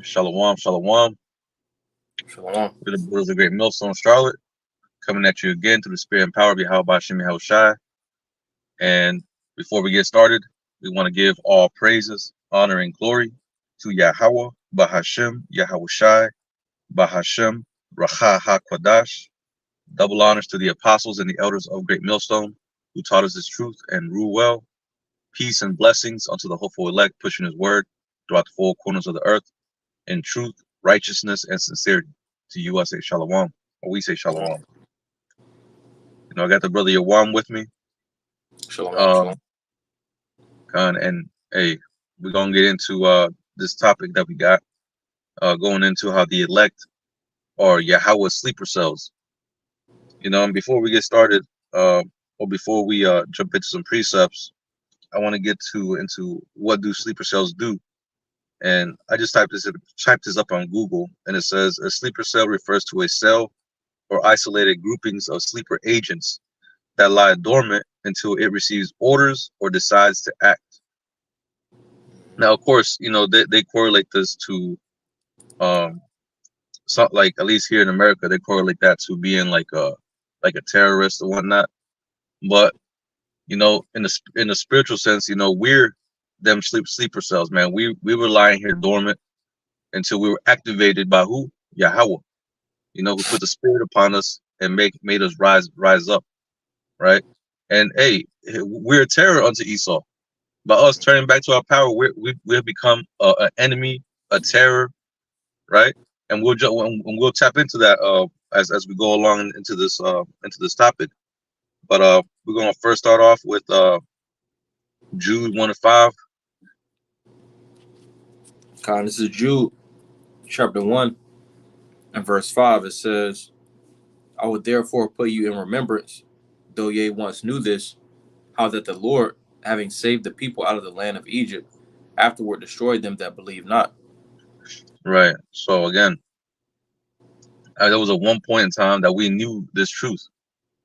Shalom, shalom. Shalom. We're the Brothers of Great Millstone, Charlotte, coming at you again through the spirit and power of Yahawah. And before we get started, we want to give all praises, honor, and glory to Yahawah, Bahashem, Yahawashi, Bahashem, Racha HaKwadash. Double honors to the apostles and the elders of Great Millstone who taught us this truth and rule well. Peace and blessings unto the hopeful elect, pushing his word throughout the four corners of the earth in truth, righteousness, and sincerity. To you, I say shalom, or we say shalom. I got the brother Yawam with me. Shalom. And hey, we're gonna get into this topic that we got, going into how the elect or Yahawah sleeper cells. And before we get started, or before we jump into some precepts, I want to get into what do sleeper cells do. And I just typed this up on Google, and it says a sleeper cell refers to a cell or isolated groupings of sleeper agents that lie dormant until it receives orders or decides to act. Now, of course, they correlate this to like at least here in America, they correlate that to being like a terrorist or whatnot. But in the spiritual sense, we're them sleeper cells, man. We were lying here dormant until we were activated by who? Yahawah, who put the spirit upon us and made us rise up, right? And hey, we're a terror unto Esau. By us turning back to our power, we've become an enemy, a terror, right? And we'll tap into that as we go along into this topic. But we're gonna first start off with Jude 1-5. This is Jude chapter 1 and verse 5. It says, I would therefore put you in remembrance, though ye once knew this, how that the Lord, having saved the people out of the land of Egypt, afterward destroyed them that believe not. Right. So again, there was a one point in time that we knew this truth.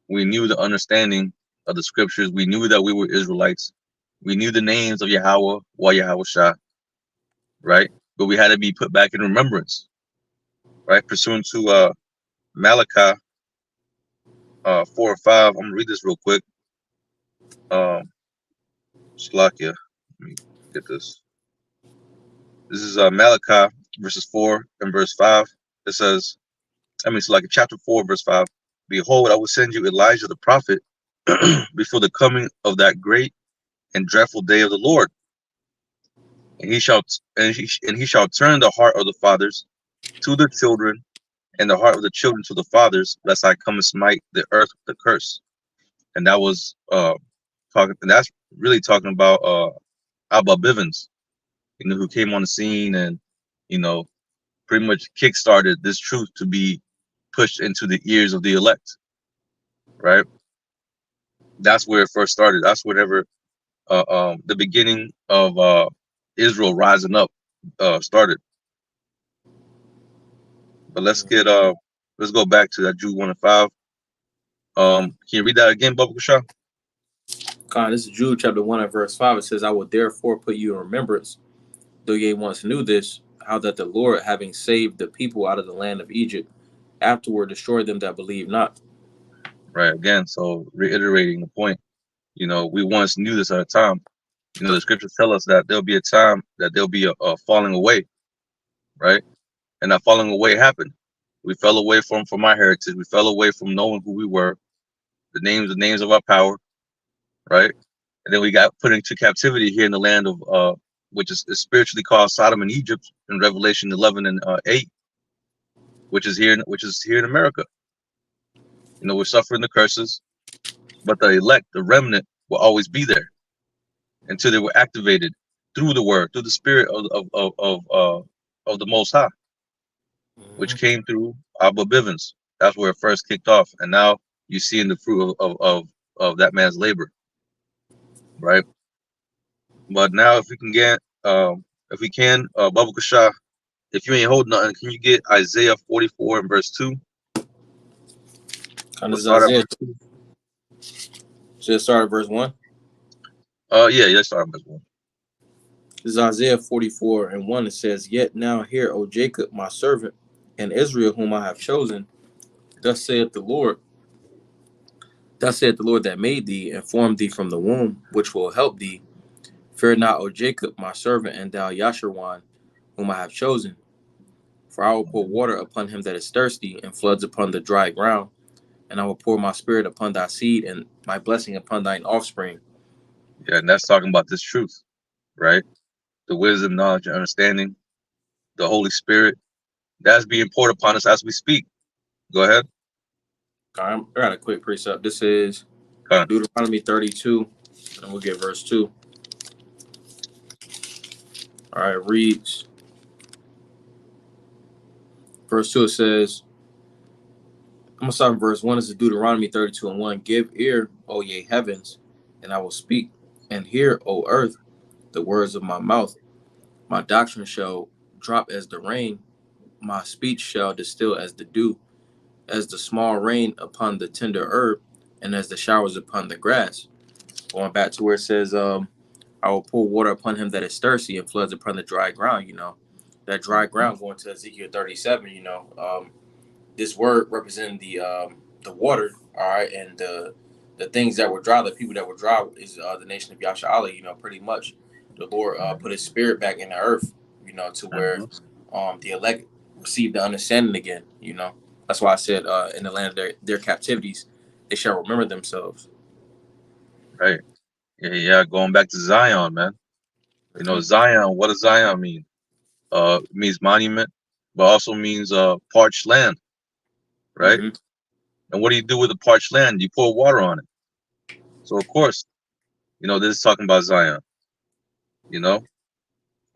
We knew the understanding of the scriptures. We knew that we were Israelites. We knew the names of Yahawah, Yahawah, right? But we had to be put back in remembrance, right? Pursuant to Malachi 4 and 5. I'm gonna read this real quick. Slakia. Let me get this. This is Malachi verses 4 and verse 5. It says, Slakia chapter 4, verse 5. Behold, I will send you Elijah the prophet before the coming of that great and dreadful day of the Lord. And he shall turn the heart of the fathers to the children, and the heart of the children to the fathers, lest I come and smite the earth with a curse. And that was that's really talking about Abba Bivens, who came on the scene and pretty much kickstarted this truth to be pushed into the ears of the elect, right? That's where it first started. That's whenever the beginning of Israel rising up started. But let's go back to that Jude 1 and 5. Can you read that again, Baba Kusha? This is Jude chapter 1 and verse 5. It says, I will therefore put you in remembrance, though ye once knew this, how that the Lord, having saved the people out of the land of Egypt, afterward destroyed them that believe not. Right, again, so reiterating the point, we once knew this at a time. The scriptures tell us that there'll be a time that there'll be a falling away, right? And that falling away happened. We fell away from our heritage. We fell away from knowing who we were, the names of our power, right? And then we got put into captivity here in the land of which is spiritually called Sodom and Egypt in Revelation 11 and 8, which is here in America. We're suffering the curses, but the elect, the remnant, will always be there until they were activated through the word, through the spirit of the Most High, which came through Abba Bivens. That's where it first kicked off, and now you're seeing the fruit of that man's labor, right? But now, if we can, Baba Kasha, if you ain't holding nothing, can you get Isaiah 44 and verse 2? Let's start at verse 2. Should it start at verse 1? Yeah, let's start at verse 1. This is Isaiah 44:1. It says, "Yet now hear, O Jacob, my servant, and Israel, whom I have chosen. Thus saith the Lord. Thus saith the Lord that made thee, and formed thee from the womb, which will help thee. Fear not, O Jacob, my servant, and thou Yahawah, whom I have chosen. For I will pour water upon him that is thirsty, and floods upon the dry ground. And I will pour my spirit upon thy seed, and my blessing upon thine offspring." Yeah, and that's talking about this truth, right? The wisdom, knowledge, and understanding, the Holy Spirit, that's being poured upon us as we speak. Go ahead. I got a quick precept. This is Con. Deuteronomy 32, and we'll get verse 2. All right, it reads, verse 2, it says, I'm going to start in verse 1. This is Deuteronomy 32:1. "Give ear, O ye heavens, and I will speak, and hear, O earth, the words of my mouth. My doctrine shall drop as the rain, my speech shall distill as the dew, as the small rain upon the tender herb, and as the showers upon the grass." Going back to where it says, I will pour water upon him that is thirsty, and floods upon the dry ground. That dry ground, going to Ezekiel 37. This word representing the water, all right, and the things that were dry, the people that were dry is the nation of Yasharallah. Pretty much the Lord put His Spirit back in the earth. To where the elect received the understanding again. That's why I said in the land of their captivities, they shall remember themselves. Right. Yeah. Going back to Zion, man. Zion. What does Zion mean? It means monument, but also means parched land, right? Mm-hmm. And what do you do with the parched land? You pour water on it. So of course, this is talking about Zion. You know,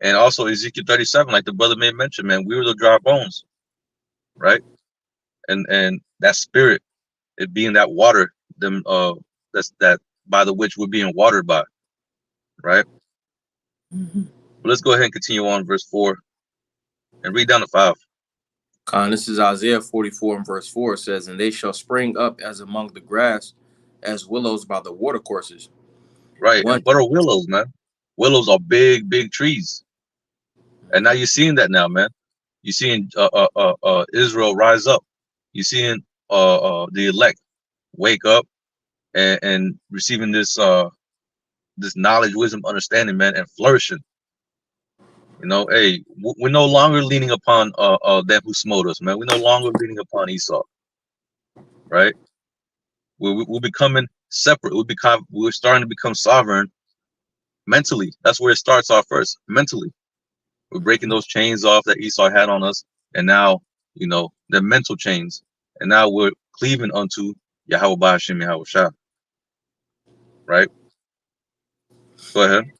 and also Ezekiel 37, like the brother may mention, man, we were the dry bones, right? And that spirit, it being that water, that's that by the which we're being watered by, right? Mm-hmm. But let's go ahead and continue on verse 4 and read down to 5. This is Isaiah 44 and verse 4. It says, "And they shall spring up as among the grass, as willows by the watercourses." Right. One. And what are willows, man? Willows are big, big trees. And now you're seeing that now, man. You're seeing Israel rise up. You're seeing the elect wake up and receiving this knowledge, wisdom, understanding, man, and flourishing. Hey, we're no longer leaning upon them who smote us, man. We're no longer leaning upon Esau, right? We're becoming separate. We're starting to become sovereign mentally. That's where it starts off first, mentally. We're breaking those chains off that Esau had on us, and now, the mental chains, and now we're cleaving unto Yahawah Hashem Yahweh Shah, right? Go ahead.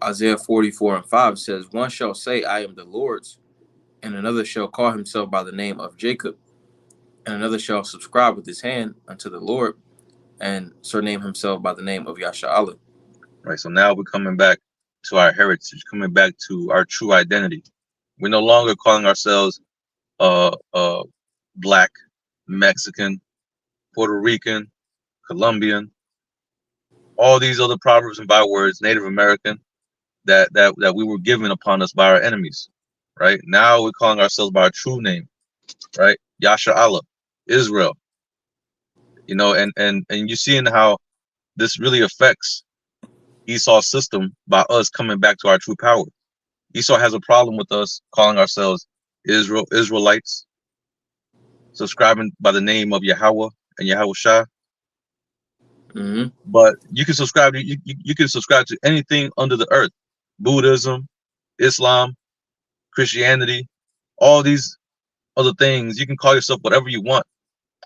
Isaiah 44 and 5 says, "One shall say, I am the Lord's, and another shall call himself by the name of Jacob, and another shall subscribe with his hand unto the Lord, and surname himself by the name of Yasharallah." Right. So now we're coming back to our heritage, coming back to our true identity. We're no longer calling ourselves Black, Mexican, Puerto Rican, Colombian, all these other proverbs and bywords, Native American, that we were given upon us by our enemies. Right now, we're calling ourselves by our true name. Right, Yasha Allah, Israel. And you're seeing how this really affects Esau's system by us coming back to our true power. Esau has a problem with us calling ourselves Israelites, subscribing by the name of Yahawah and Yahweh Shah. Mm-hmm. But you can subscribe to you can subscribe to anything under the earth: Buddhism, Islam, Christianity, all these other things. You can call yourself whatever you want,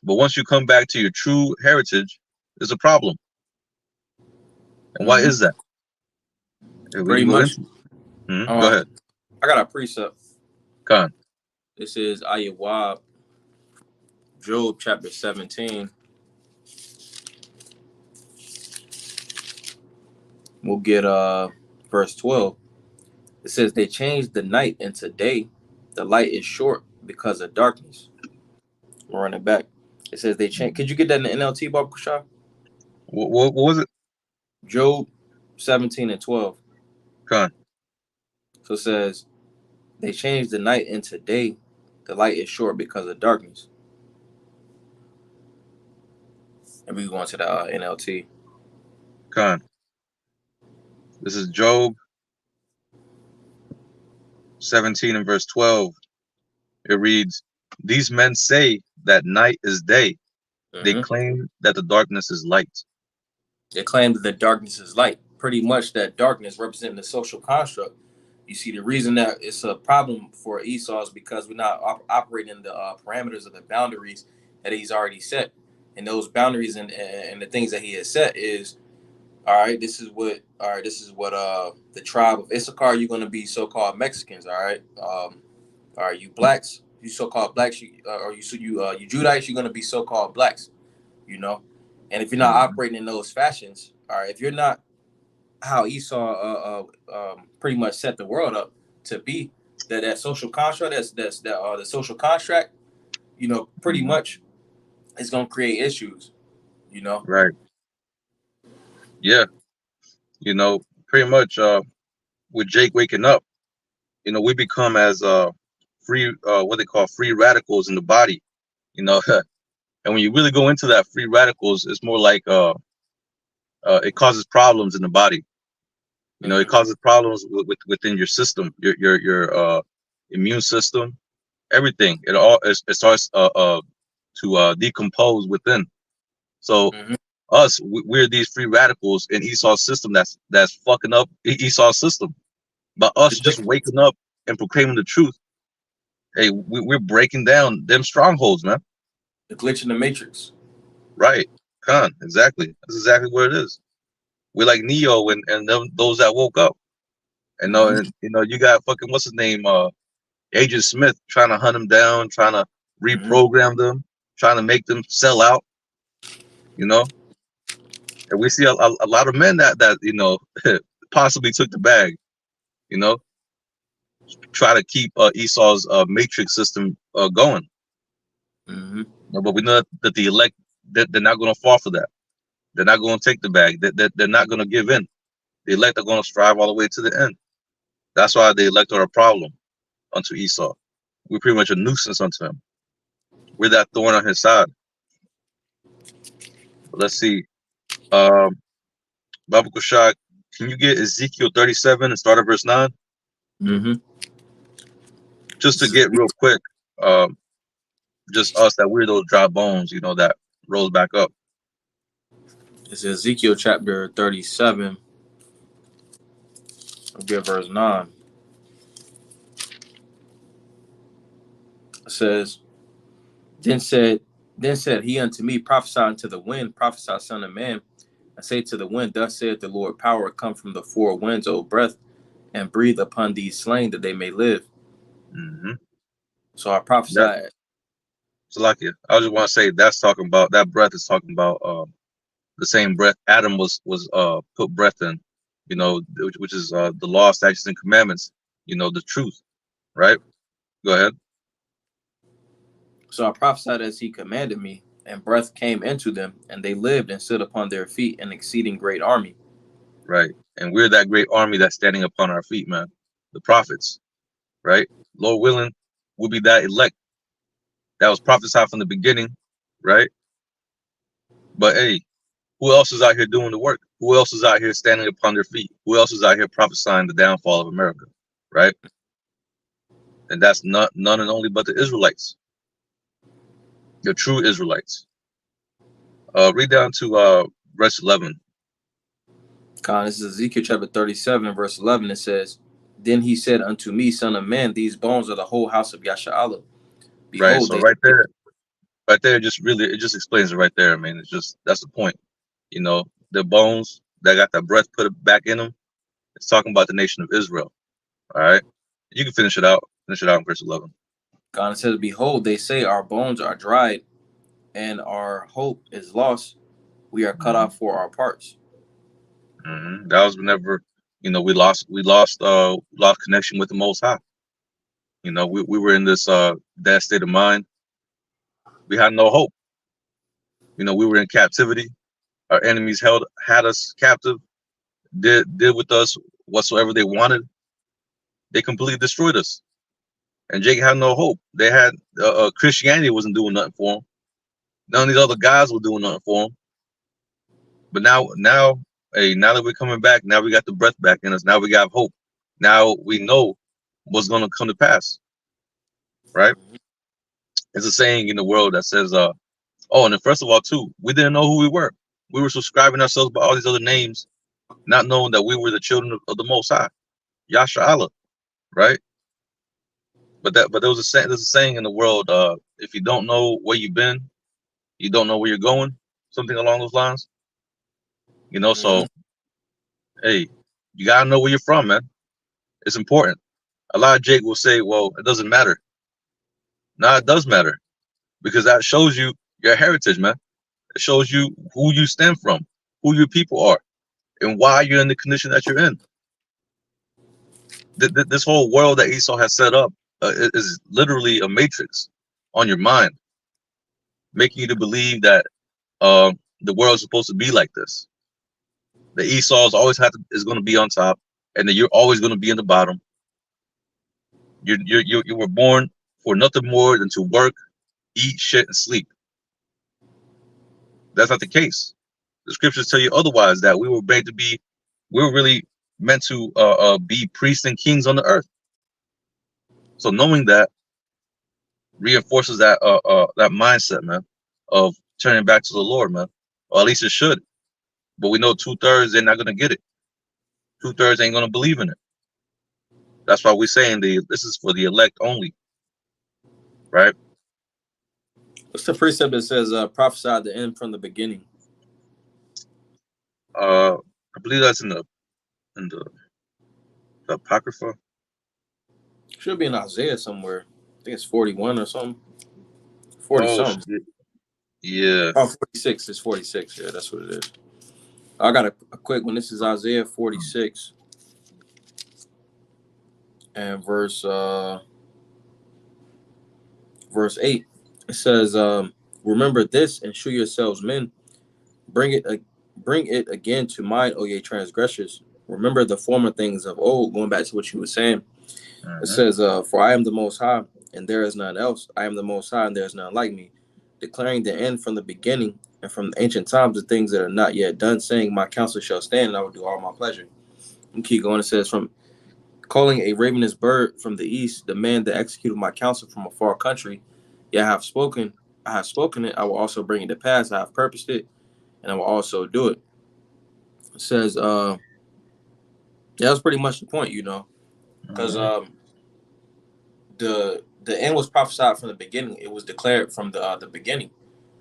but once you come back to your true heritage, there's a problem. And why Mm-hmm. is that? We Pretty can go much. into. Go ahead, I got a precept. Khan. This is Yahawah, Job chapter 17. We'll get verse 12. It says, "They changed the night into day. The light is short because of darkness." We're running back. It says they changed. Could you get that in the NLT, Bob Kushah? What was it, Job 17 and 12. Khan? So it says, they changed the night into day. The light is short because of darkness. And we go on to the NLT. Con. This is Job 17 and verse 12. It reads, "These men say that night is day. They Mm-hmm. claim that the darkness is light." They claim that the darkness is light. Pretty much that darkness representing the social construct. You see, the reason that it's a problem for Esau is because we're not operating the parameters of the boundaries that he's already set. And those boundaries and the things that he has set is, all right, this is what the tribe of Issachar, you're going to be so-called Mexicans, all right? All right, you blacks, you so-called blacks, you Judites, you're going to be so-called blacks, you know? And if you're not Mhm. operating in those fashions, all right, if you're not how Esau pretty much set the world up to be, that social construct, the social contract, pretty Mhm. much it's gonna create issues, you know. Right. Yeah. Pretty much with Jake waking up, we become as free what they call free radicals in the body, you know. And when you really go into that free radicals, it's more like it causes problems in the body. It Mm-hmm. causes problems within your system, your immune system, everything. It starts to decompose within. So Mm-hmm. we're these free radicals in Esau's system that's fucking up Esau's system. But us The just glitch, waking up and proclaiming the truth, hey, we're breaking down them strongholds, man. the glitch in the matrix. Right? Con, exactly. That's exactly what it is. We're like Neo and those that woke up. Mm-hmm. And you got fucking what's his name, Agent Smith trying to hunt them down, trying to Mm-hmm. reprogram them, trying to make them sell out. You know, and we see a lot of men that possibly took the bag. You know, try to keep Esau's matrix system going. Mm-hmm. But we know that the elect that they're not going to fall for that. They're not going to take the bag. They're not going to give in. The elect are going to strive all the way to the end. That's why the elect are a problem unto Esau. We're pretty much a nuisance unto him. We're that thorn on his side. But let's see. Um, Baba Kushak, can you get Ezekiel 37 and start at verse 9? Mm-hmm. Just to get real quick, um, just us that we're those dry bones, that rolls back up. It's Ezekiel chapter 37. I'll get verse 9. It says, Then said then said he unto me, prophesy unto the wind, prophesy, son of man. I say to the wind, thus saith the Lord, power come from the four winds, O breath, and breathe upon these slain that they may live. Hmm. So I That prophesied. Salakia. I just want to say that's talking about that breath is talking about the same breath Adam was put breath in, which is the law, statutes, and commandments. The truth, right? Go ahead. So I prophesied as he commanded me, and breath came into them, and they lived and stood upon their feet, an exceeding great army. Right. And we're that great army that's standing upon our feet, man. The prophets, right? Lord willing, we'll be that elect that was prophesied from the beginning, right? But hey, who else is out here doing the work? Who else is out here standing upon their feet? Who else is out here prophesying the downfall of America, right? And that's not none and only but the Israelites, the true Israelites. Read down to verse 11. This is Ezekiel chapter 37, verse 11. It says, Then he said unto me, son of man, these bones are the whole house of Yahawah. Right. Behold, So they right there, it just explains it right there. I mean, that's the point. The bones that got that breath put it back in them. It's talking about the nation of Israel. All right. You can finish it out. Finish it out in verse 11. God says, Behold, they say our bones are dried, and our hope is lost. We are cut Hmm. off for our parts. That was whenever we lost connection with the Most High. We were in this that state of mind. We had no hope. We were in captivity. Our enemies had us captive. Did with us whatsoever they wanted. They completely destroyed us, and Jake had no hope. They had Christianity wasn't doing nothing for him. None of these other guys were doing nothing for him. But hey, now that we're coming back, now we got the breath back in us. Now we got hope. Now we know what's gonna come to pass, right? It's a saying in the world that says, oh, and then first of all, too, we didn't know who we were. We were subscribing ourselves by all these other names, not knowing that we were the children of the Most High, Yasha Allah, right? But there was there's a saying in the world, if you don't know where you've been, you don't know where you're going, something along those lines. Mm-hmm. So hey, you gotta know where you're from, man. It's important. A lot of Jake will say, well, it doesn't matter. Nah, it does matter because that shows you your heritage, man. It shows you who you stem from, who your people are, and why you're in the condition that you're in. This whole world that Esau has set up is literally a matrix on your mind, making you to believe that the world is supposed to be like this. The Esau's always is going to be on top, and that you're always going to be in the bottom. You were born for nothing more than to work, eat, shit, and sleep. That's not the case. The scriptures tell you otherwise. That we were really meant to be priests and kings on the earth. So knowing that reinforces that mindset, man, of turning back to the Lord, man. Or at least it should. But we know 2/3 they're not gonna get it. 2/3 ain't gonna believe in it. That's why we're saying this is for the elect only, right? What's the precept that says prophesy the end from the beginning? I believe that's in the Apocrypha. Should be in Isaiah somewhere. I think it's 41 or something. 40 Oh something. shit. Yeah. Oh, 46 is 46. Yeah, that's what it is. I got a quick one. This is Isaiah 46 and verse 8. It says, remember this and shew yourselves men. Bring it again to mind, O ye transgressors. Remember the former things of old. Going back to what you were saying. It Mm-hmm. says, for I am the most high, and there is none else. I am the most high, and there is none like me. Declaring the end from the beginning, and from the ancient times the things that are not yet done, saying, my counsel shall stand, and I will do all my pleasure. And keep going. It says, from calling a ravenous bird from the east, the man that executed my counsel from a far country. Yeah, I have spoken it, I will also bring it to pass. I have purposed it, and I will also do it. It says, yeah, that's pretty much the point, because Mm-hmm. the end was prophesied from the beginning. It was declared from the beginning.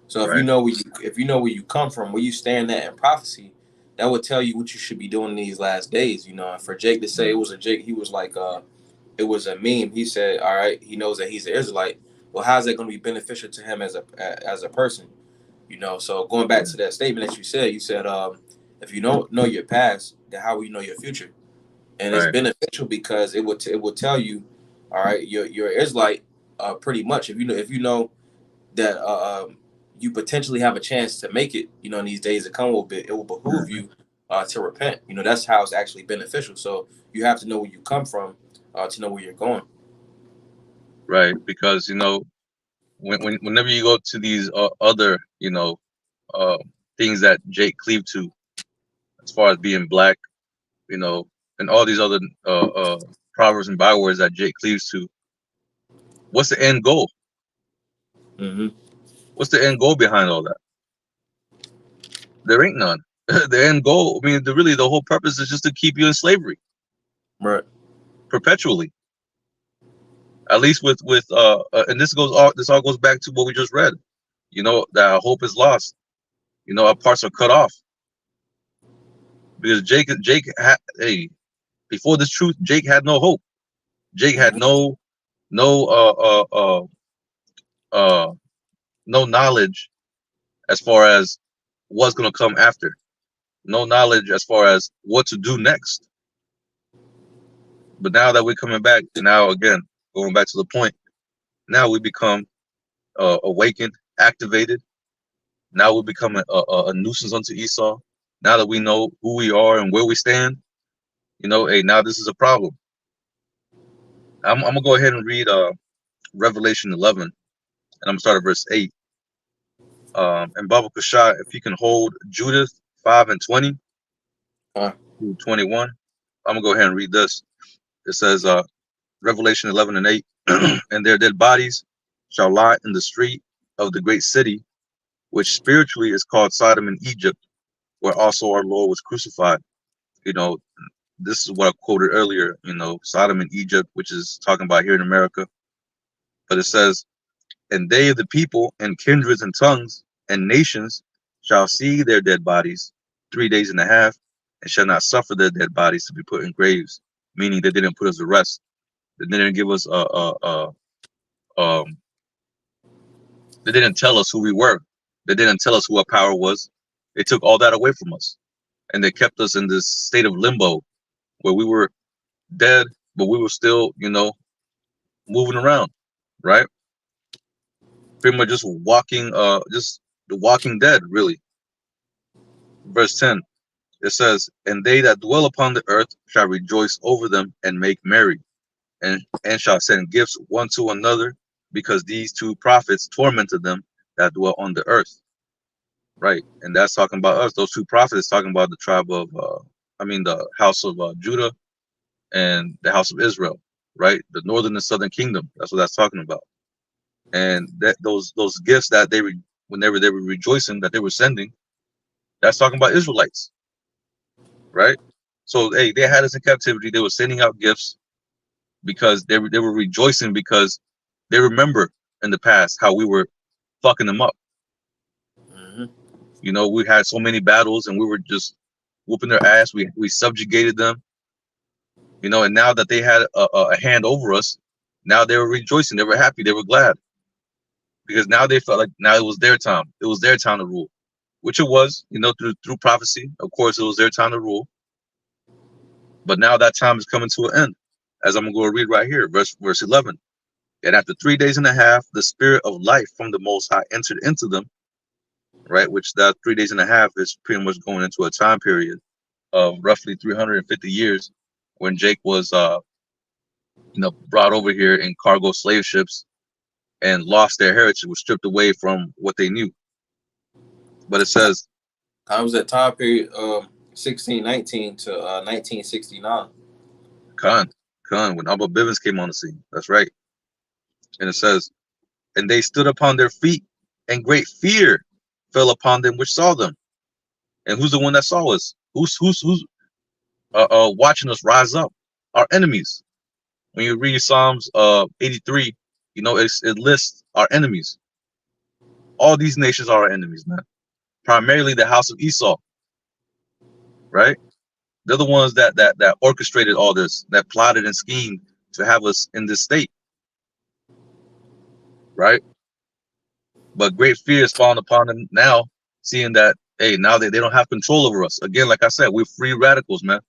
So Right. if you know where you come from, where you stand at in prophecy, that would tell you what you should be doing in these last days. And for Jake to say it was a Jake, he was like, it was a meme. He said, all right, he knows that he's an Israelite. Well, how's that going to be beneficial to him as a person? So going back to that statement that you said, if you don't know your past, then how will you know your future? And it's Right. beneficial because it will tell you, all right, you're an Israelite, pretty much. If you know that you potentially have a chance to make it, in these days to come, it will behoove Mm-hmm. you to repent. That's how it's actually beneficial. So you have to know where you come from to know where you're going. Right. Because whenever you go to these other uh, things that Jake cleaved to, as far as being black, and all these other proverbs and bywords that Jake cleaves to, what's the end goal? Mm-hmm. What's the end goal behind all that? There ain't none. The end goal, I mean, the whole purpose is just to keep you in slavery Right. perpetually. At least and this all goes back to what we just read. That our hope is lost. Our parts are cut off because hey, before this truth, Jake had no hope. Jake had Mm-hmm. no uh no knowledge as far as what's gonna come after. No knowledge as far as what to do next. But now that we're coming back, now again, going back to the point, now we become awakened, activated. Now we become a nuisance unto Esau. Now that we know who we are and where we stand, hey, now this is a problem. I'm gonna go ahead and read Revelation 11, and I'm gonna start at verse 8. And Baba Kushai, if you can hold Judith 5 and 20 Uh, through 21, I'm gonna go ahead and read this. It says, Revelation 11 and 8, and their dead bodies shall lie in the street of the great city, which spiritually is called Sodom and Egypt, where also our Lord was crucified. You know, this is what I quoted earlier, Sodom and Egypt, which is talking about here in America. But it says, and they of the people and kindreds and tongues and nations shall see their dead bodies 3 days and a half, and shall not suffer their dead bodies to be put in graves, meaning they didn't put us to rest. They didn't give us they didn't tell us who we were. They didn't tell us who our power was. They took all that away from us, and they kept us in this state of limbo where we were dead, but we were still, moving around, right? Pretty much just walking, just the walking dead, really. Verse 10, it says, and they that dwell upon the earth shall rejoice over them and make merry, and shall send gifts one to another, because these two prophets tormented them that dwell on the earth. Right, and that's talking about us. Those two prophets talking about the tribe of, the house of Judah and the house of Israel, right? The northern and southern kingdom. That's what that's talking about. And that those gifts that whenever they were rejoicing that they were sending, that's talking about Israelites, right? So hey, they had us in captivity. They were sending out gifts because they were rejoicing because they remember in the past how we were fucking them up. mhm. We had so many battles and we were just whooping their ass. We subjugated them, and now that they had a hand over us, now they were rejoicing. They were happy. They were glad because now they felt like now it was their time. It was their time to rule, which it was, through prophecy. Of course, it was their time to rule. But now that time is coming to an end, as I'm going to read right here, verse 11. And after 3 days and a half, the spirit of life from the Most High entered into them, right? Which that 3 days and a half is pretty much going into a time period of roughly 350 years when Jake was, brought over here in cargo slave ships and lost their heritage, was stripped away from what they knew. But it says, Time was that time period 1619 to 1969. Khan, when Abba Bivens came on the scene. That's right. And it says, and they stood upon their feet, and great fear fell upon them which saw them. And who's the one that saw us? Who's watching us rise up? Our enemies. When you read Psalms 83, it lists our enemies. All these nations are our enemies, man. Primarily the house of Esau, right? They're the ones that orchestrated all this, that plotted and schemed to have us in this state, right? But great fear is falling upon them now, seeing that, hey, now they don't have control over us. Again, like I said, we're free radicals, man.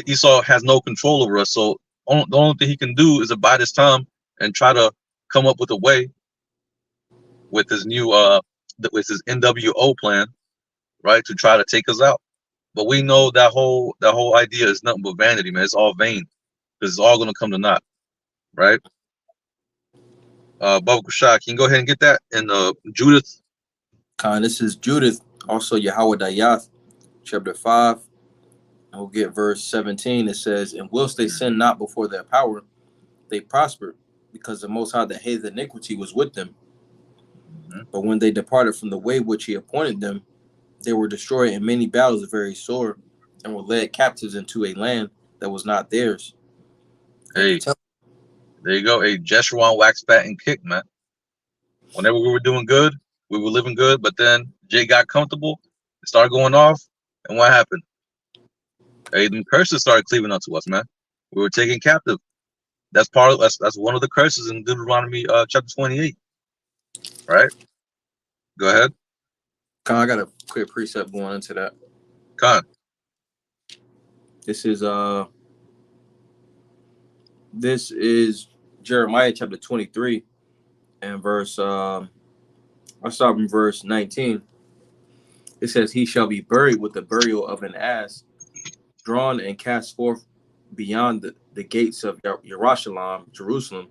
Esau has no control over us, so the only thing he can do is abide his time and try to come up with a way with his new with his NWO plan, right, to try to take us out. But we know that whole idea is nothing but vanity, man. It's all vain because it's all gonna come to naught, right? Baba Kushak, can you go ahead and get that in Judith? Khan, this is Judith, also Yahawah, chapter 5. And we'll get verse 17. It says, and whilst they sinned not before their power, they prospered, because the Most High that hated iniquity was with them. Mm-hmm. But when they departed from the way which he appointed them, they were destroyed in many battles very sore, and were led captives into a land that was not theirs. Hey, there you go. Hey, Jeshurun waxed fat and kicked, man. Whenever we were doing good, we were living good, but then Jay got comfortable, it started going off, and what happened? Hey, them curses started cleaving onto us, man. We were taken captive. That's that's one of the curses in Deuteronomy chapter 28. Right? Go ahead. Khan, I got a quick precept going into that. Khan. This is Jeremiah chapter 23 and verse I'll start from verse 19. It says, he shall be buried with the burial of an ass, drawn and cast forth beyond the gates of Yerushalayim, Jerusalem.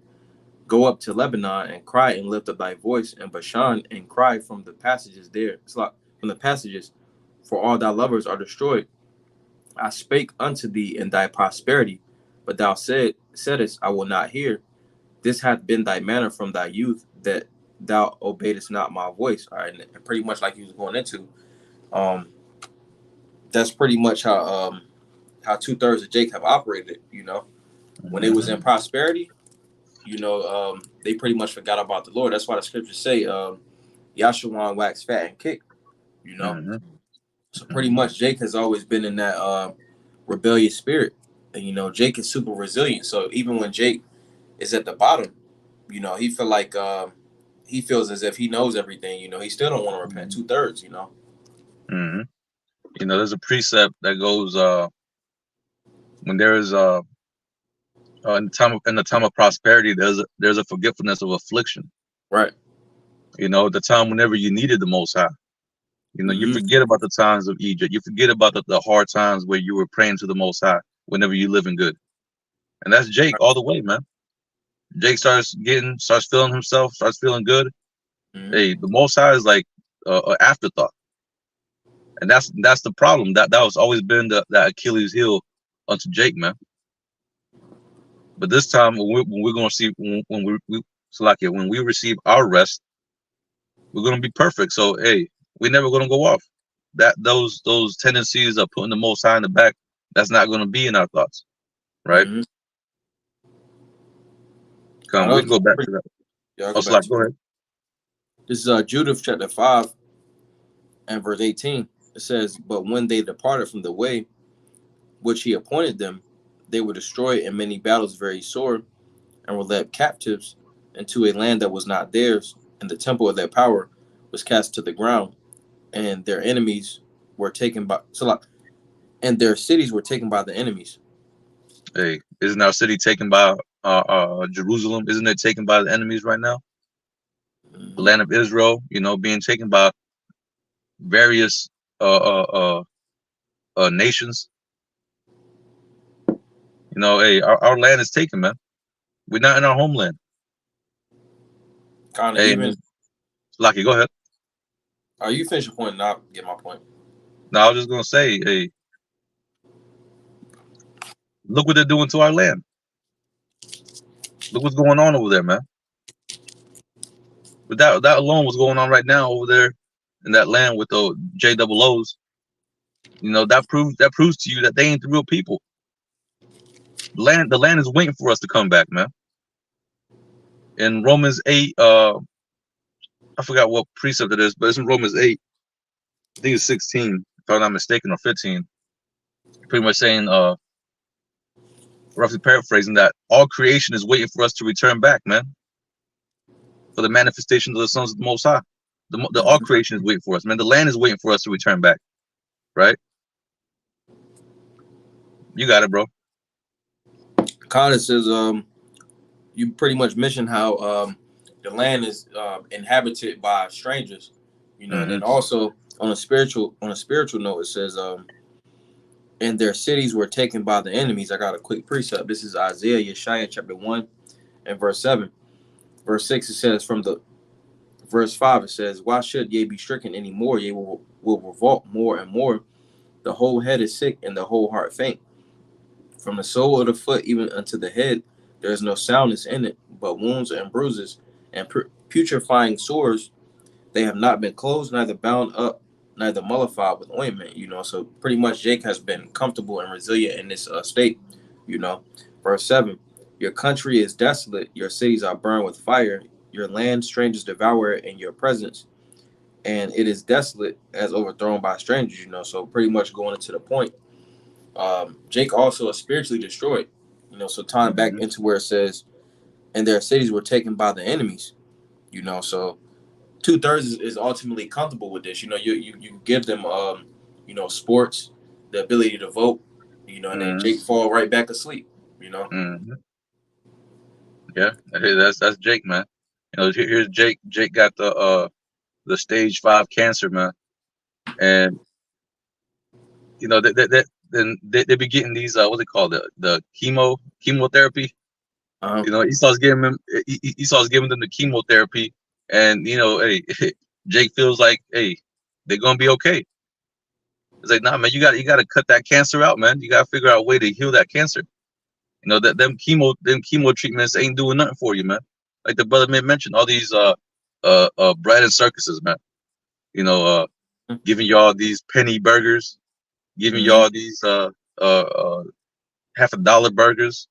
Go up to Lebanon and cry and lift up thy voice in Bashan and cry from the passages there. It's like from the passages, for all thy lovers are destroyed. I spake unto thee in thy prosperity, but thou saidst, I will not hear. This hath been thy manner from thy youth, that thou obeyedest not my voice. All right, and pretty much like you was going into, um, that's pretty much how 2/3 of Jake have operated. When they was in prosperity, they pretty much forgot about the Lord. That's why the scriptures say, Yahshua wax fat and kick. So pretty much Jake has always been in that rebellious spirit, and Jake is super resilient. So even when Jake is at the bottom, he feels as if he knows everything. He still don't want to repent. 2/3. There's a precept that goes when there is in the time of prosperity, there's a forgetfulness of affliction. Right. The time whenever you needed the Most High. You forget about the times of Egypt. You forget about the hard times where you were praying to the Most High whenever you living good. And that's Jake all the way, man. Jake starts feeling himself, starts feeling good. Hey, the Most High is like an afterthought. And that's the problem. That was always been that Achilles heel unto Jake, man. But this time, when we're gonna see when we receive our rest, we're gonna be perfect. So hey, we're never gonna go off. Those tendencies of putting the Most High in the back, that's not gonna be in our thoughts, right? Come, we can go back to that. Yeah, Go ahead. This is Judith chapter 5 and verse 18. It says, "But when they departed from the way which he appointed them, they were destroyed in many battles very sore, and were led captives into a land that was not theirs, and the temple of their power was cast to the ground, and their enemies were taken by and their cities were taken by the enemies." Hey, isn't our city taken by Jerusalem? Isn't it taken by the enemies right now? The land of Israel, being taken by various nations. Hey, our land is taken, man. We're not in our homeland. Kind of even. Lucky, go ahead. You finish your point, and I'll get my point. No, I was just gonna say, hey, look what they're doing to our land. Look what's going on over there, man. But that alone was going on right now over there in that land with the JOOs. That proves to you that they ain't the real people. The land is waiting for us to come back, man. In Romans 8, I forgot what precept it is, but it's in Romans 8. I think it's 16, if I'm not mistaken, or 15. Pretty much saying, roughly paraphrasing, that all creation is waiting for us to return back, man. For the manifestation of the sons of the Most High. The all creation is waiting for us, man. The land is waiting for us to return back, right? You got it, bro. Connor says, you pretty much mentioned how the land is inhabited by strangers, and then also on a spiritual note, it says, and their cities were taken by the enemies. I got a quick precept. This is Isaiah Yeshaya chapter 1 and verse 7. Verse 6, it says, verse 5, it says, "Why should ye be stricken any more? Ye will revolt more and more. The whole head is sick and the whole heart faint. From the sole of the foot even unto the head, there is no soundness in it, but wounds and bruises and putrefying sores. They have not been closed, neither bound up, neither mollified with ointment." So pretty much Jake has been comfortable and resilient in this state. Verse 7, "Your country is desolate, your cities are burned with fire, your land strangers devour it in your presence, and it is desolate as overthrown by strangers." So pretty much going into the point, Jake also is spiritually destroyed. So tying back into where it says, and their cities were taken by the enemies. So 2/3 is ultimately comfortable with this. You give them sports, the ability to vote, and then Jake fall right back asleep. Yeah, that's Jake, man. Here's Jake. Jake got the stage 5 cancer, man, and then they be getting these what they call the chemotherapy. Uh-huh. You know, he starts giving them he starts giving them the chemotherapy, and you know, hey, Jake feels like, hey, they're gonna be okay. It's like, nah, man, you gotta cut that cancer out, man. You gotta figure out a way to heal that cancer. You know that them chemo treatments ain't doing nothing for you, man. Like the brother mentioned, all these bread and circuses, man. You know, giving y'all these penny burgers, giving Mm-hmm. y'all these $half-a-dollar burgers,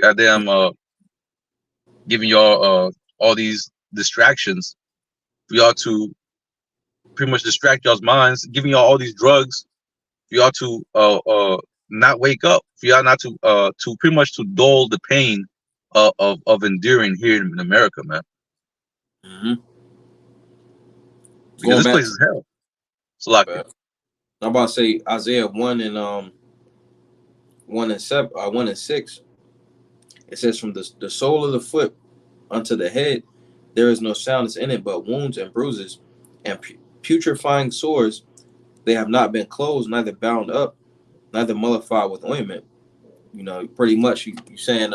goddamn giving y'all all these distractions for y'all to pretty much distract y'all's minds, giving y'all all these drugs for y'all to not wake up, for y'all not to pretty much to dull the pain of enduring here in America, man. Mm-hmm. Because Going this back place to is hell. Salakia. I'm about to say Isaiah 1 and 7, 1 and 6. It says, from the sole of the foot unto the head, there is no soundness in it, but wounds and bruises, and putrefying sores. They have not been closed, neither bound up, neither mollified with ointment. You know, pretty much you saying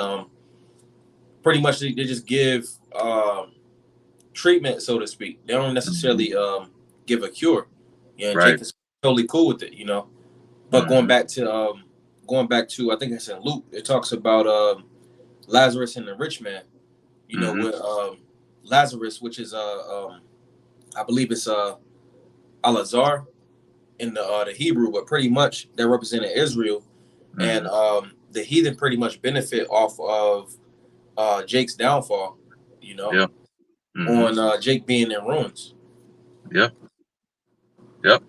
pretty much they just give treatment, so to speak. They don't Hmm. necessarily give a cure. Yeah, and Right. Jake is totally cool with it, you know. But Hmm. going back to I think it's in Luke, it talks about Lazarus and the rich man. You know, Hmm. with Lazarus, which is I believe it's Alazar in the Hebrew, but pretty much they represented Israel, and Hmm. the heathen pretty much benefit off of Jake's downfall. You know, Yeah. Hmm. on Jake being in ruins. Yeah. Yep.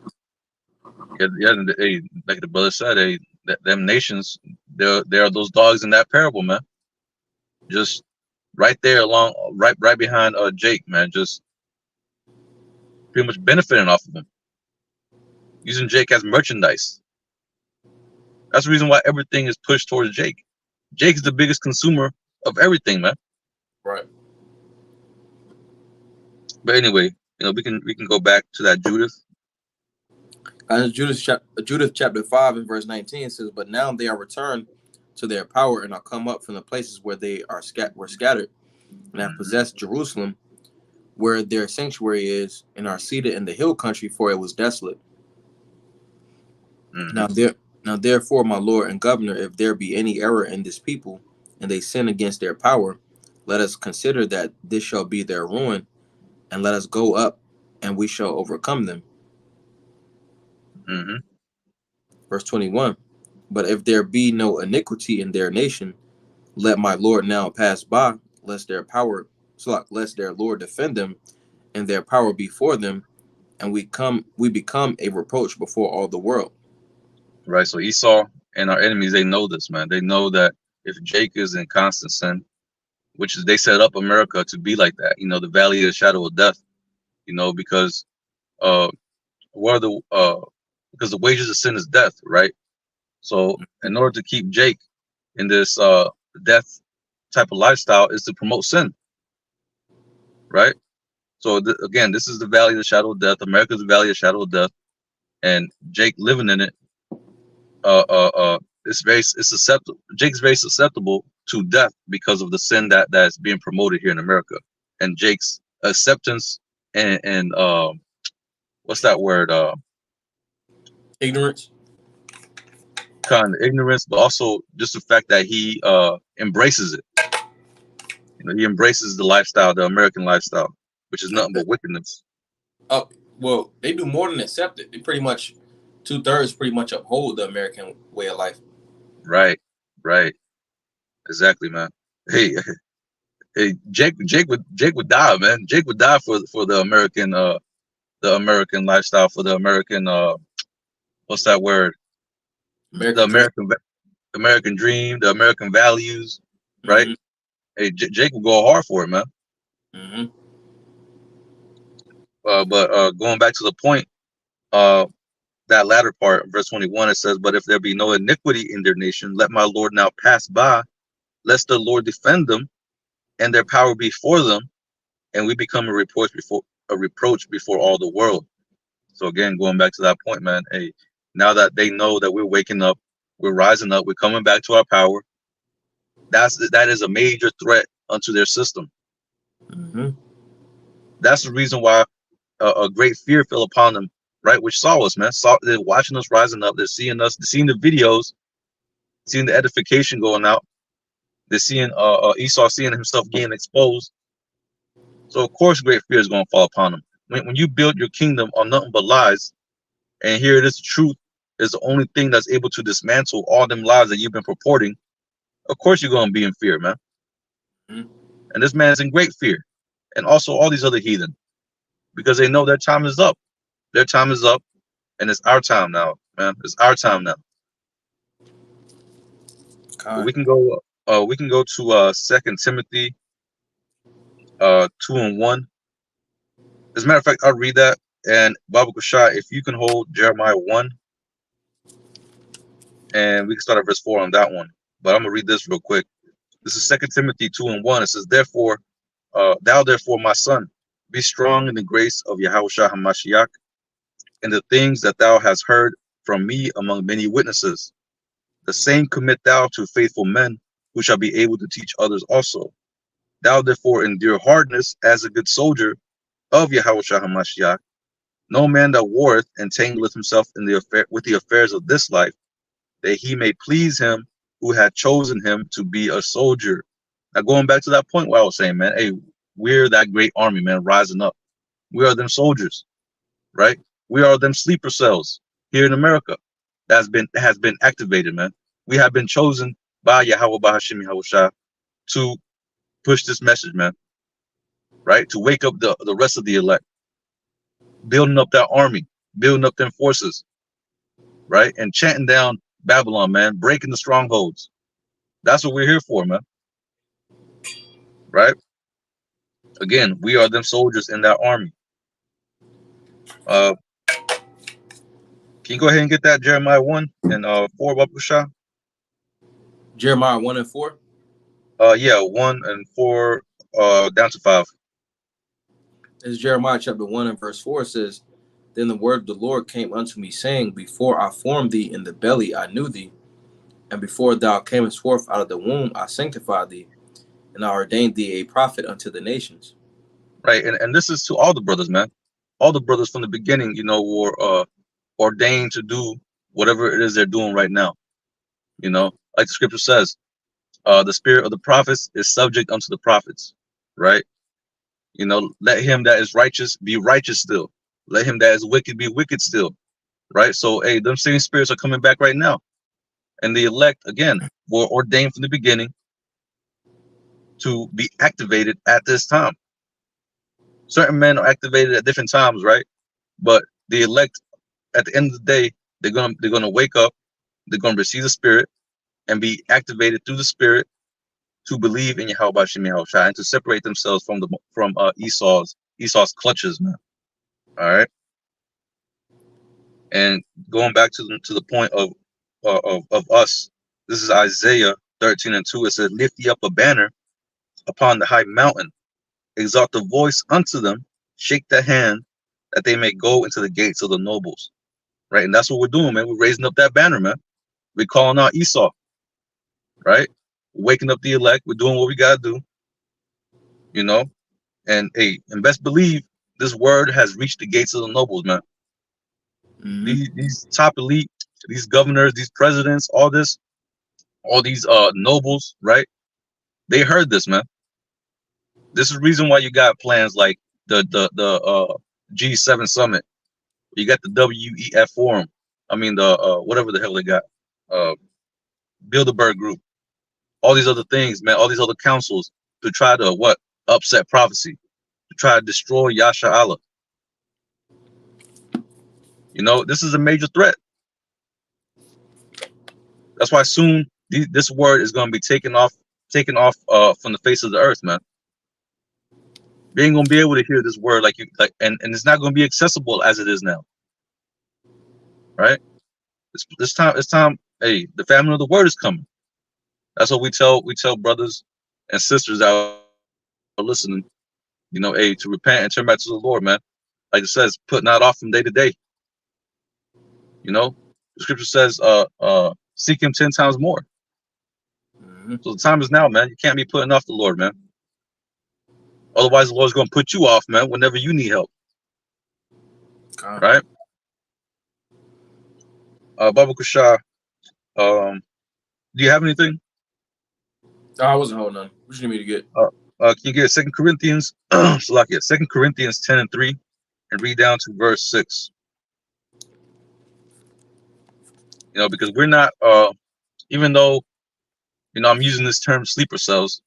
Yeah. Yeah. And, hey, like the brother said, hey, them nations, there are those dogs in that parable, man. Just right there, along, right behind Jake, man. Just pretty much benefiting off of him, using Jake as merchandise. That's the reason why everything is pushed towards Jake. Jake is the biggest consumer of everything, man. Right. But anyway, you know, we can go back to that Judith. And Judith chapter 5 and verse 19 says, "But now they are returned to their power and are come up from the places where they were scattered, and have Hmm. possessed Jerusalem, where their sanctuary is, and are seated in the hill country, for it was desolate. Hmm. Now there now therefore, my Lord and Governor, if there be any error in this people, and they sin against their power, let us consider that this shall be their ruin, and let us go up, and we shall overcome them." Hmm. Verse 21. "But if there be no iniquity in their nation, let my Lord now pass by, lest lest their Lord defend them, and their power before them, and we become a reproach before all the world." Right. So Esau and our enemies, they know this, man. They know that if Jake is in constant sin, which is they set up America to be like that, you know, the valley of the shadow of death, you know, uh what are the because the wages of sin is death, right? So in order to keep Jake in this death type of lifestyle is to promote sin, right? So again, this is the valley of the shadow of death. America's the valley of the shadow of death, and Jake living in it, it's susceptible. Jake's very susceptible to death because of the sin that's being promoted here in America, and Jake's acceptance and what's that word? Ignorance. Kind of ignorance, but also just the fact that he embraces it. You know, he embraces the lifestyle, the American lifestyle, which is nothing but wickedness. Oh, well, they do more than accept it. They pretty much 2/3 pretty much uphold the American way of life. Right, right, exactly, man. Hey, hey, Jake would die, man. Jake would die for the American lifestyle, for the American what's that word? The American dream. American dream, the American values, right? Mm-hmm. Hey, Jake will go hard for it, man. Mm-hmm. But going back to the point, uh, that latter part, verse 21, it says, "But if there be no iniquity in their nation, let my Lord now pass by, lest the Lord defend them, and their power before them, and we become a reproach before all the world." So again, going back to that point, man. Hey, Now that they know that we're waking up, we're rising up, we're coming back to our power. That is a major threat unto their system. Mm-hmm. That's the reason why a great fear fell upon them, right? Which saw us, man. They're watching us rising up. They're seeing us, seeing the videos, seeing the edification going out. They're seeing Esau seeing himself getting exposed. So of course, great fear is going to fall upon them. When you build your kingdom on nothing but lies, and here it is, the truth is the only thing that's able to dismantle all them lies that you've been purporting. Of course, you're going to be in fear, man. Mm-hmm. And this man's in great fear, and also all these other heathen, because they know their time is up. Their time is up, and it's our time now, man. It's our time now. But Okay. we can go to Second Timothy 2:1. As a matter of fact, I'll read that. And Baba Kushai, if you can hold Jeremiah 1, and we can start at verse 4 on that one. But I'm gonna read this real quick. This is Second Timothy 2:1. It says, "Therefore, thou therefore, my son, be strong in the grace of Yahawah Hamashiach, and the things that thou hast heard from me among many witnesses. The same commit thou to faithful men, who shall be able to teach others also. Thou therefore endure hardness as a good soldier of Yahawah Hamashiach. No man that warreth entangleth himself in the affair with the affairs of this life, that he may please him who had chosen him to be a soldier." Now going back to that point where I was saying, man, hey, we're that great army, man, rising up. We are them soldiers, right? We are them sleeper cells here in America that has been activated, man. We have been chosen by Yahawah Bahashim Yahushua to push this message, man, right? To wake up the rest of the elect, building up that army, building up them forces, right? And chanting down Babylon, man, breaking the strongholds. That's what we're here for, man, right? Again, we are them soldiers in that army. Uh, can you go ahead and get that Jeremiah 1 and 4, Babusha? Jeremiah 1 and 4. Yeah, 1 and 4 down to 5. This is Jeremiah chapter 1 and verse 4. It says, "Then the word of the Lord came unto me, saying, Before I formed thee in the belly, I knew thee. And before thou camest forth out of the womb, I sanctified thee. And I ordained thee a prophet unto the nations." Right, and this is to all the brothers, man. All the brothers from the beginning, were ordained to do whatever it is they're doing right now. Like the scripture says, the spirit of the prophets is subject unto the prophets, right? Let him that is righteous be righteous still. Let him that is wicked be wicked still, right? So, hey, them same spirits are coming back right now. And the elect, again, were ordained from the beginning to be activated at this time. Certain men are activated at different times, right? But the elect, at the end of the day, they're gonna wake up, they're gonna receive the spirit and be activated through the spirit to believe in Yahweh Shem Yahushua and to separate themselves from Esau's clutches, man. All right. And going back to the point of us, this is Isaiah 13 and 2. It says, "Lift ye up a banner upon the high mountain, exalt the voice unto them, shake the hand, that they may go into the gates of the nobles." Right, and that's what we're doing, man. We're raising up that banner, man. We're calling out Esau, right? Waking up the elect. We're doing what we gotta do, you know. And hey, and best believe this word has reached the gates of the nobles, man. Mm-hmm. These top elite, these governors, these presidents, all these nobles, right? They heard this, man. This is the reason why you got plans like the G7 summit. You got the WEF forum. I mean the whatever the hell they got, uh, Bilderberg group. All these other things, man. All these other councils to try to upset prophecy, to try to destroy Yasha Allah. This is a major threat. That's why soon this word is going to be taken off from the face of the earth, man. We ain't gonna be able to hear this word and it's not gonna be accessible as it is now, right? It's time. Hey, the family of the word is coming. That's what we tell brothers and sisters that are listening. Hey, to repent and turn back to the Lord, man. Like it says, put not off from day to day. You know, The scripture says, seek him 10 times more. Mm-hmm. So the time is now, man. You can't be putting off the Lord, man. Otherwise, the Lord's going to put you off, man, whenever you need help, right? Baba Kushah, do you have anything? I wasn't holding on. What you need me to get? Can you get 2 Corinthians, Salakia, 2 Corinthians 10 and 3, and read down to verse 6. You know, because we're not, even though, you know, I'm using this term sleeper cells,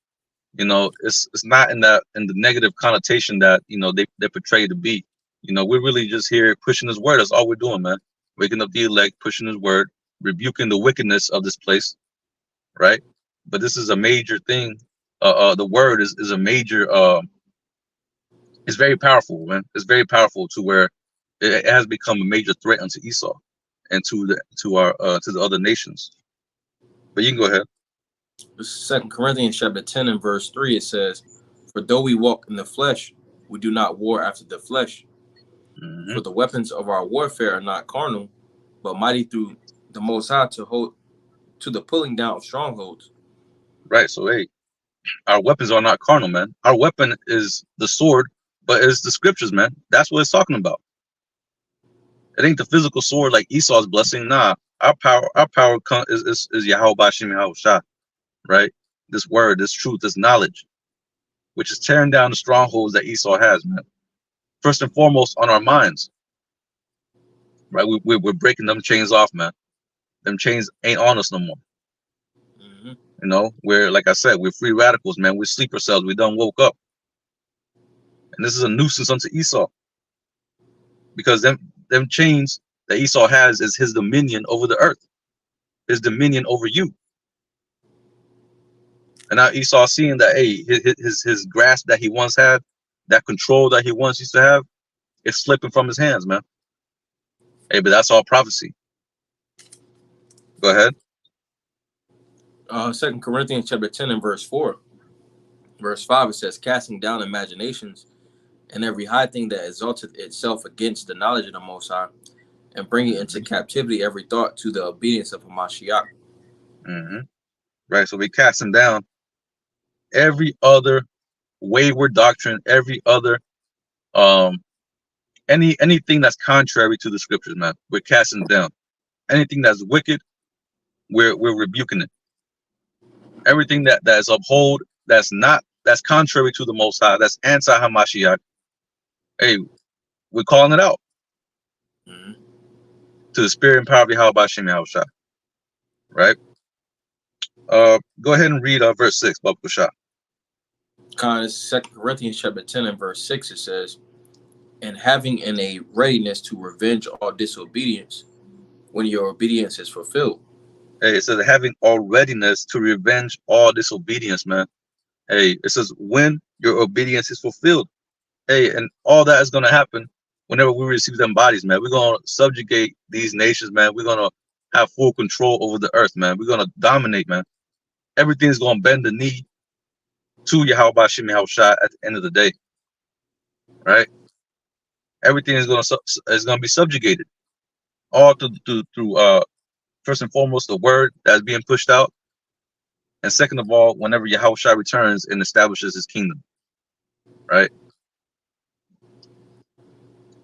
you know, it's not in the negative connotation that, you know, they portray to be. You know, we're really just here pushing his word. That's all we're doing, man. Waking up the elect, pushing his word, rebuking the wickedness of this place, right? But this is a major thing. The word is a major, it's very powerful, man. It's very powerful to where it has become a major threat unto Esau and to the other nations. But you can go ahead. 2 Corinthians chapter 10 and verse 3, it says, "For though we walk in the flesh, we do not war after the flesh. Mm-hmm. For the weapons of our warfare are not carnal, but mighty through the Most High to the pulling down of strongholds." Right. So, hey, our weapons are not carnal, man. Our weapon is the sword, but it's the scriptures, man. That's what it's talking about. It ain't the physical sword like Esau's blessing. Nah, our power is Yahawah Bashim Yahushua, right? This word, this truth, this knowledge, which is tearing down the strongholds that Esau has, man. First and foremost, on our minds, right? We're breaking them chains off, man. Them chains ain't on us no more. Mm-hmm. You know, we're, like I said, we're free radicals, man. We're sleeper cells. We done woke up. And this is a nuisance unto Esau. Because them chains that Esau has is his dominion over the earth, his dominion over you. And now Esau seeing that, hey, his grasp that he once had, that control that he once used to have, it's slipping from his hands, man. Hey, but that's all prophecy. Go ahead. 2 Corinthians chapter 10 and verse 4. Verse 5, it says, "Casting down imaginations and every high thing that exalteth itself against the knowledge of the Most High, and bringing into captivity every thought to the obedience of Hamashiach." Mm-hmm. Right. So we cast him down. Every other wayward doctrine, every other anything that's contrary to the scriptures, man, we're casting down. Anything that's wicked, we're rebuking it. Everything that is uphold, that's contrary to the Most High, that's anti-Hamashiach. Hey, we're calling it out. Mm-hmm. To the spirit and power of Yahawah Bashim Yahushua. Right? Go ahead and read verse 6, Baba Kushah. 2 Corinthians chapter 10 and verse 6, it says, "And having in a readiness to revenge all disobedience when your obedience is fulfilled." Hey, it says having all readiness to revenge all disobedience, man. Hey, it says when your obedience is fulfilled. Hey, and all that is going to happen whenever we receive them bodies, man. We're going to subjugate these nations, man. We're going to have full control over the earth, man. We're going to dominate, man. Everything's going to bend the knee to Yahawah Bashim Yahushua at the end of the day, right? Everything is going to be subjugated, all through first and foremost the word that's being pushed out, and second of all, whenever Yahushua returns and establishes his kingdom, right?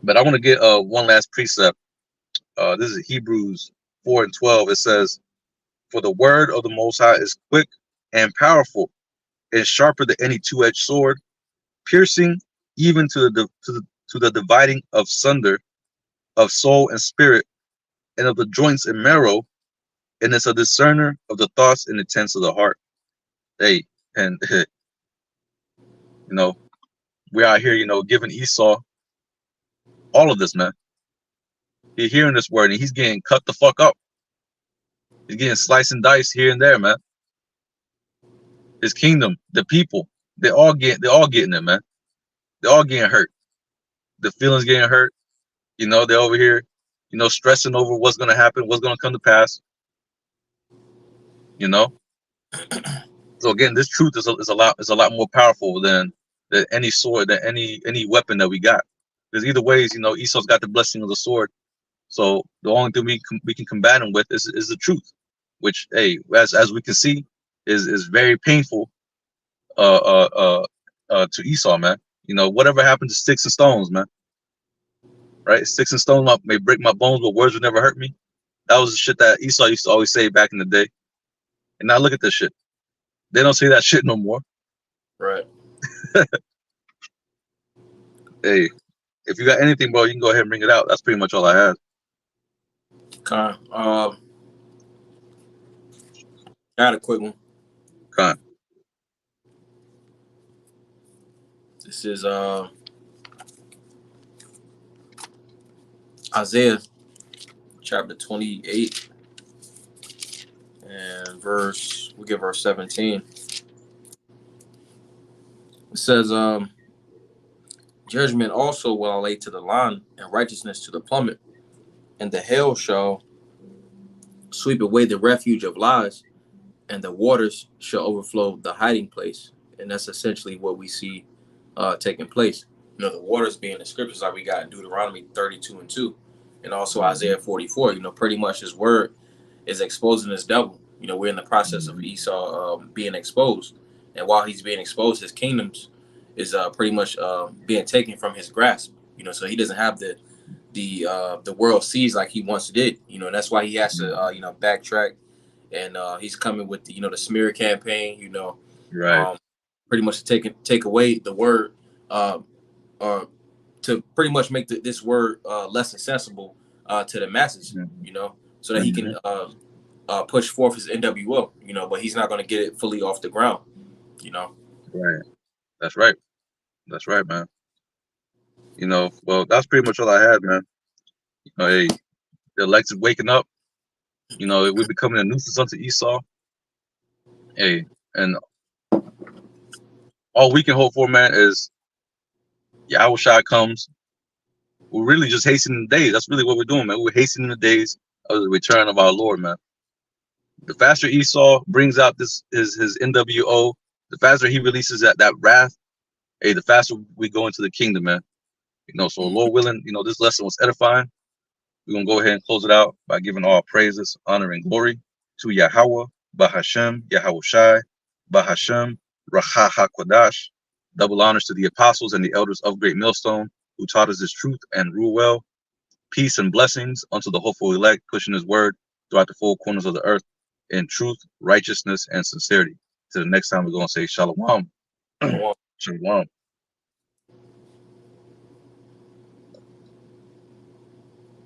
But I want to get one last precept. This is Hebrews 4 and 12. It says, "For the word of the Most High is quick and powerful, and sharper than any two-edged sword, piercing even to the dividing of sunder of soul and spirit, and of the joints and marrow, and it's a discerner of the thoughts and intents of the heart." Hey, and you know, we're out here, you know, giving Esau all of this, man. He's hearing this word and he's getting cut the fuck up. He's getting sliced and diced here and there, man. His kingdom, the people, they're all getting it, man. They're all getting hurt. The feelings getting hurt. You know, they're over here, you know, stressing over what's gonna happen, what's gonna come to pass. You know. So again, this truth is a lot more powerful than any sword, than any weapon that we got. Because either ways, you know, Esau's got the blessing of the sword, So the only thing we can combat him with is the truth, which, hey, as we can see, is very painful to Esau, man. You know, whatever happened to sticks and stones, man. Right? Sticks and stones may break my bones, but words would never hurt me. That was the shit that Esau used to always say back in the day. And now look at this shit. They don't say that shit no more. Right. Hey, if you got anything, bro, you can go ahead and bring it out. That's pretty much all I had. Okay. Got a quick one. Con. This is Isaiah chapter 28 and verse 17. It says, judgment also will I lay to the line, and righteousness to the plummet, and the hail shall sweep away the refuge of lies, and the waters shall overflow the hiding place. And that's essentially what we see taking place. You know, the waters being the scriptures like we got in Deuteronomy 32 and 2, and also Isaiah 44. You know, pretty much his word is exposing this devil. You know, we're in the process of Esau being exposed, and while he's being exposed, his kingdoms is pretty much being taken from his grasp. You know, so he doesn't have the world sees like he once did. You know, and that's why he has to backtrack, and he's coming with the smear campaign. You know, Right. Pretty much to take away the word, or to pretty much make this word less accessible to the masses. You know, so that he can push forth his NWO. You know, but he's not going to get it fully off the ground. You know. Right. That's right. That's right, man. You know, well, that's pretty much all I had, man. You know, hey, the elected waking up. You know, we're becoming a nuisance unto Esau. Hey, and all we can hope for, man, is Yahawah comes. We're really just hastening the days. That's really what we're doing, man. We're hastening the days of the return of our Lord, man. The faster Esau brings out his NWO, the faster he releases that wrath, hey, the faster we go into the kingdom, man. You know, so Lord willing, you know, this lesson was edifying. We're gonna go ahead and close it out by giving all praises, honor, and glory to Yahawah, Bahashem, Yahawah Shai, Bahashem, Racha HaKodash. Double honors to the apostles and the elders of Great Millstone who taught us this truth and rule well. Peace and blessings unto the hopeful elect, pushing his word throughout the four corners of the earth in truth, righteousness, and sincerity. Till the next time, we're going to say Shalom. Shalom.